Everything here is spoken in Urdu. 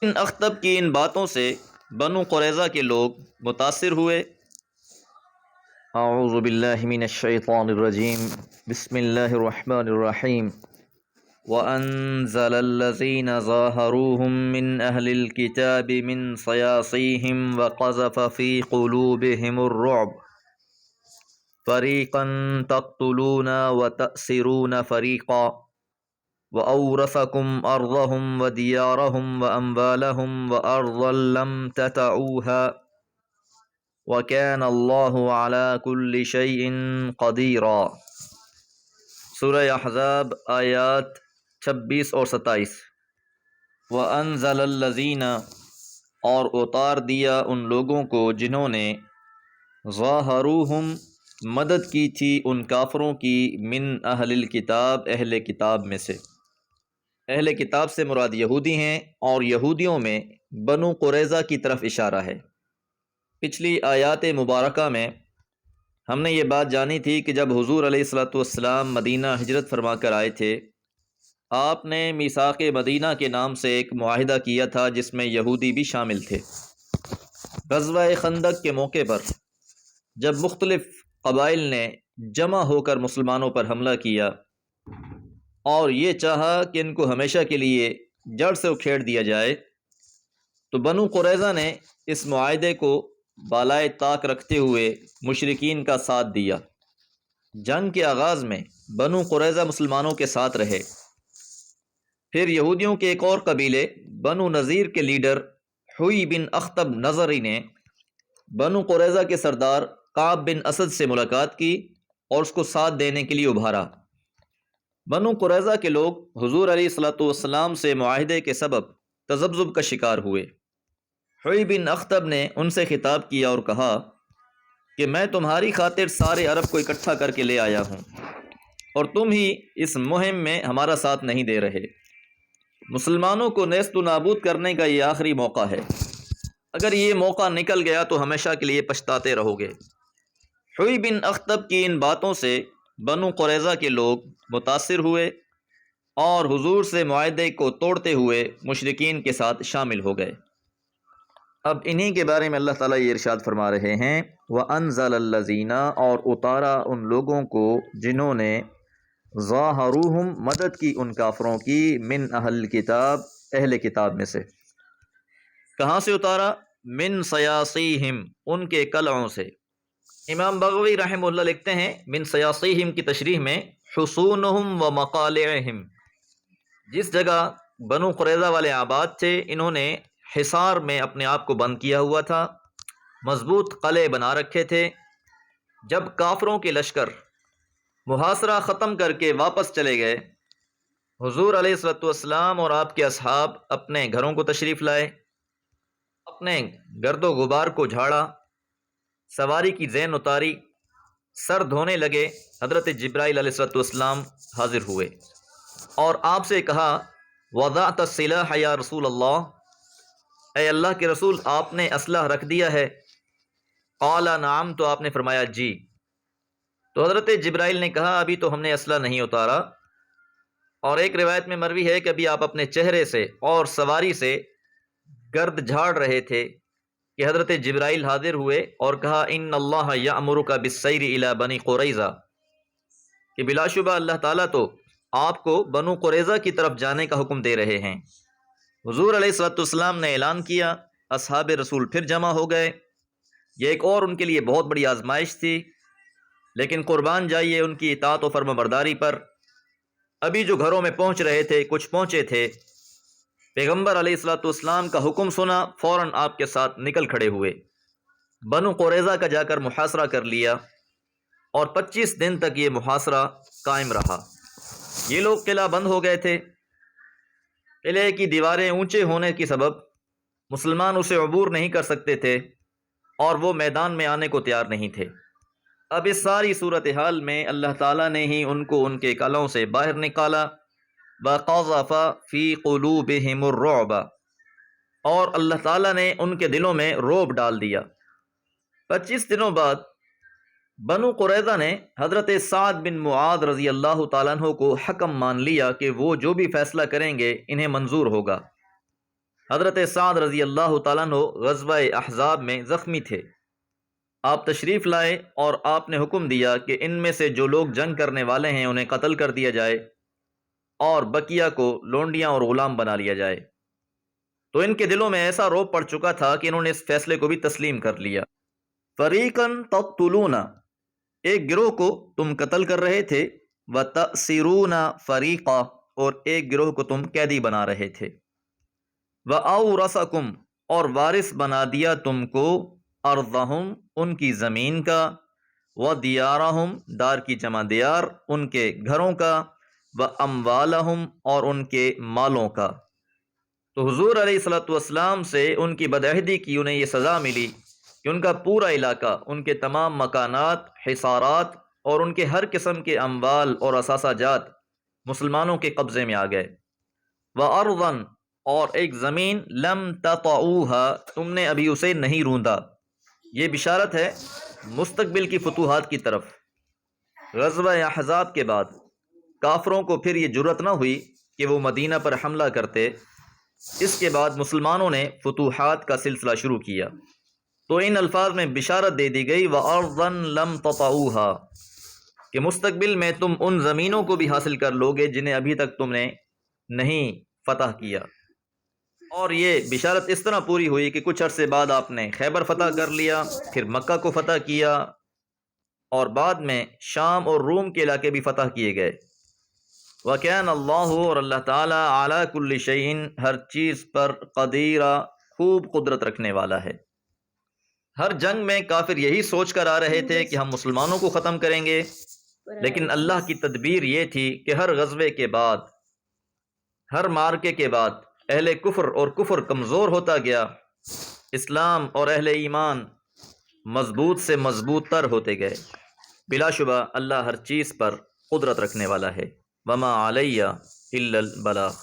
ان اختب کی ان باتوں سے بنو قریظہ کے لوگ متاثر ہوئے۔ اعوذ باللہ من الشیطان الرجیم، بسم اللہ الرحمن الرحیم۔ وَأَنزَلَ الَّذِينَ ظَاهَرُوهُم مِّنْ أَهْلِ الْكِتَابِ مِنْ صَيَاصِيهِمْ وَقَذَفَ فِي قُلُوبِهِمُ الرُّعْبَ فَرِيقًا تَقْتُلُونَ وَتَأْسِرُونَ فَرِيقًا وَأَوْرَثَكُمْ أَرْضَهُمْ وَدِيَارَهُمْ وَأَمْوَالَهُمْ وَأَرْضًا لَّمْ تَطَئُوهَا وَكَانَ اللَّهُ عَلَى كُلِّ شَيْءٍ قَدِيرًا۔ سورہ احزاب آیات 26 اور 27۔ وَأَنزَلَ الَّذِينَ، اور اتار دیا ان لوگوں کو جنہوں نے ظَاهَرُوهُم، مدد کی تھی ان کافروں کی، من اہل الکتاب، اہل کتاب میں سے۔ اہل کتاب سے مراد یہودی ہیں، اور یہودیوں میں بنو قریظہ کی طرف اشارہ ہے۔ پچھلی آیات مبارکہ میں ہم نے یہ بات جانی تھی کہ جب حضور علیہ السلام مدینہ ہجرت فرما کر آئے تھے، آپ نے میثاق مدینہ کے نام سے ایک معاہدہ کیا تھا جس میں یہودی بھی شامل تھے۔ غزوہ خندق کے موقع پر جب مختلف قبائل نے جمع ہو کر مسلمانوں پر حملہ کیا اور یہ چاہا کہ ان کو ہمیشہ کے لیے جڑ سے اکھیڑ دیا جائے، تو بنو قریظہ نے اس معاہدے کو بالائے طاق رکھتے ہوئے مشرکین کا ساتھ دیا۔ جنگ کے آغاز میں بنو قریظہ مسلمانوں کے ساتھ رہے۔ پھر یہودیوں کے ایک اور قبیلے بنو نذیر کے لیڈر حوی بن اخطب نظری نے بنو قریظہ کے سردار کعب بن اسد سے ملاقات کی اور اس کو ساتھ دینے کے لیے ابھارا۔ بنو قریظہ کے لوگ حضور علیہ السلام سے معاہدے کے سبب تذبذب کا شکار ہوئے۔ حوی بن اخطب نے ان سے خطاب کیا اور کہا کہ میں تمہاری خاطر سارے عرب کو اکٹھا کر کے لے آیا ہوں، اور تم ہی اس مہم میں ہمارا ساتھ نہیں دے رہے۔ مسلمانوں کو نیست و نابود کرنے کا یہ آخری موقع ہے، اگر یہ موقع نکل گیا تو ہمیشہ کے لیے پچھتاتے رہو گے۔ حوی بن اخطب کی ان باتوں سے بنو قریظہ کے لوگ متاثر ہوئے اور حضور سے معاہدے کو توڑتے ہوئے مشرکین کے ساتھ شامل ہو گئے۔ اب انہی کے بارے میں اللہ تعالیٰ یہ ارشاد فرما رہے ہیں، وَأَنزَلَ الَّذِينَ، اور اتارا ان لوگوں کو جنہوں نے ظَاهَرُوهُم، مدد کی ان کافروں کی، من اہل کتاب، اہل کتاب میں سے۔ کہاں سے اتارا؟ من صیاصیہم، ان کے قلعوں سے۔ امام بغوی رحمہ اللہ لکھتے ہیں من صیاصیہم کی تشریح میں حصونہم و مقالعہم، جس جگہ بنو قریظہ والے آباد تھے انہوں نے حصار میں اپنے آپ کو بند کیا ہوا تھا، مضبوط قلعے بنا رکھے تھے۔ جب کافروں کے لشکر محاصرہ ختم کر کے واپس چلے گئے، حضور علیہ السلام اور آپ کے اصحاب اپنے گھروں کو تشریف لائے، اپنے گرد و غبار کو جھاڑا، سواری کی زین اتاری، سر دھونے لگے۔ حضرت جبرائیل علیہ السلام حاضر ہوئے اور آپ سے کہا، وضعت السلاح یا رسول اللہ، اے اللہ کے رسول آپ نے اسلحہ رکھ دیا ہے؟ قال نعم، تو آپ نے فرمایا جی۔ تو حضرت جبرائیل نے کہا ابھی تو ہم نے اسلحہ نہیں اتارا، اور ایک روایت میں مروی ہے کہ ابھی آپ اپنے چہرے سے اور سواری سے گرد جھاڑ رہے تھے کہ حضرت جبرائیل حاضر ہوئے اور کہا، ان اللہ یأمرک بالسیر الی بنی قریظہ، کہ بلا شبہ اللہ تعالیٰ تو آپ کو بنو قریظہ کی طرف جانے کا حکم دے رہے ہیں۔ حضور علیہ السلام نے اعلان کیا، اصحاب رسول پھر جمع ہو گئے۔ یہ ایک اور ان کے لیے بہت بڑی آزمائش تھی، لیکن قربان جائیے ان کی اطاعت و فرما برداری پر۔ ابھی جو گھروں میں پہنچ رہے تھے، کچھ پہنچے تھے، پیغمبر علیہ السلام کا حکم سنا، فوراً آپ کے ساتھ نکل کھڑے ہوئے، بنو قریظہ کا جا کر محاصرہ کر لیا، اور 25 دن تک یہ محاصرہ قائم رہا۔ یہ لوگ قلعہ بند ہو گئے تھے، قلعے کی دیواریں اونچے ہونے کی سبب مسلمان اسے عبور نہیں کر سکتے تھے، اور وہ میدان میں آنے کو تیار نہیں تھے۔ اب اس ساری صورتحال میں اللہ تعالیٰ نے ہی ان کو ان کے قلعوں سے باہر نکالا، وَقَذَفَ فِي قُلُوبِهِمُ الرُّعْبَ، اور اللہ تعالیٰ نے ان کے دلوں میں رعب ڈال دیا۔ 25 دنوں بعد بنو قریظہ نے حضرت سعد بن معاذ رضی اللہ تعالیٰ عنہ کو حکم مان لیا کہ وہ جو بھی فیصلہ کریں گے انہیں منظور ہوگا۔ حضرت سعد رضی اللہ تعالیٰ عنہ غزوہ احزاب میں زخمی تھے۔ آپ تشریف لائے اور آپ نے حکم دیا کہ ان میں سے جو لوگ جنگ کرنے والے ہیں انہیں قتل کر دیا جائے اور بقیہ کو لونڈیاں اور غلام بنا لیا جائے۔ تو ان کے دلوں میں ایسا رعب پڑ چکا تھا کہ انہوں نے اس فیصلے کو بھی تسلیم کر لیا۔ فریقاً تقتلون، ایک گروہ کو تم قتل کر رہے تھے، وتأسرون فریقا، اور ایک گروہ کو تم قیدی بنا رہے تھے، وأورثکم، اور وارث بنا دیا تم کو، ارضہم، ان کی زمین کا، ودیارہم، دار کی جمع دیار، ان کے گھروں کا، واموالہم، اور ان کے مالوں کا۔ تو حضور علیہ الصلوۃ والسلام سے ان کی بدعہدی کی انہیں یہ سزا ملی کہ ان کا پورا علاقہ، ان کے تمام مکانات، حصارات اور ان کے ہر قسم کے اموال اور اثاثہ جات مسلمانوں کے قبضے میں آ گئے۔ وَأَرْضًا، اور ایک زمین، لم تطئوها، تم نے ابھی اسے نہیں روندا۔ یہ بشارت ہے مستقبل کی فتوحات کی طرف۔ غزوہ احزاب کے بعد کافروں کو پھر یہ جرأت نہ ہوئی کہ وہ مدینہ پر حملہ کرتے۔ اس کے بعد مسلمانوں نے فتوحات کا سلسلہ شروع کیا، تو ان الفاظ میں بشارت دے دی گئی، وَأَرْضًا لَمْ تَطَئُوهَا، کہ مستقبل میں تم ان زمینوں کو بھی حاصل کر لو گے جنہیں ابھی تک تم نے نہیں فتح کیا۔ اور یہ بشارت اس طرح پوری ہوئی کہ کچھ عرصے بعد آپ نے خیبر فتح کر لیا، پھر مکہ کو فتح کیا، اور بعد میں شام اور روم کے علاقے بھی فتح کیے گئے۔ وَكَانَ اللَّهُ، اور اللہ تعالیٰ، عَلَى كُلِّ شَيْءٍ، ہر چیز پر، قدیرہ، خوب قدرت رکھنے والا ہے۔ ہر جنگ میں کافر یہی سوچ کر آ رہے تھے کہ ہم مسلمانوں کو ختم کریں گے، لیکن اللہ کی تدبیر یہ تھی کہ ہر غزوے کے بعد، ہر مارکے کے بعد اہل کفر اور کفر کمزور ہوتا گیا، اسلام اور اہل ایمان مضبوط سے مضبوط تر ہوتے گئے۔ بلا شبہ اللہ ہر چیز پر قدرت رکھنے والا ہے۔ وما علیہ الا البلاغ۔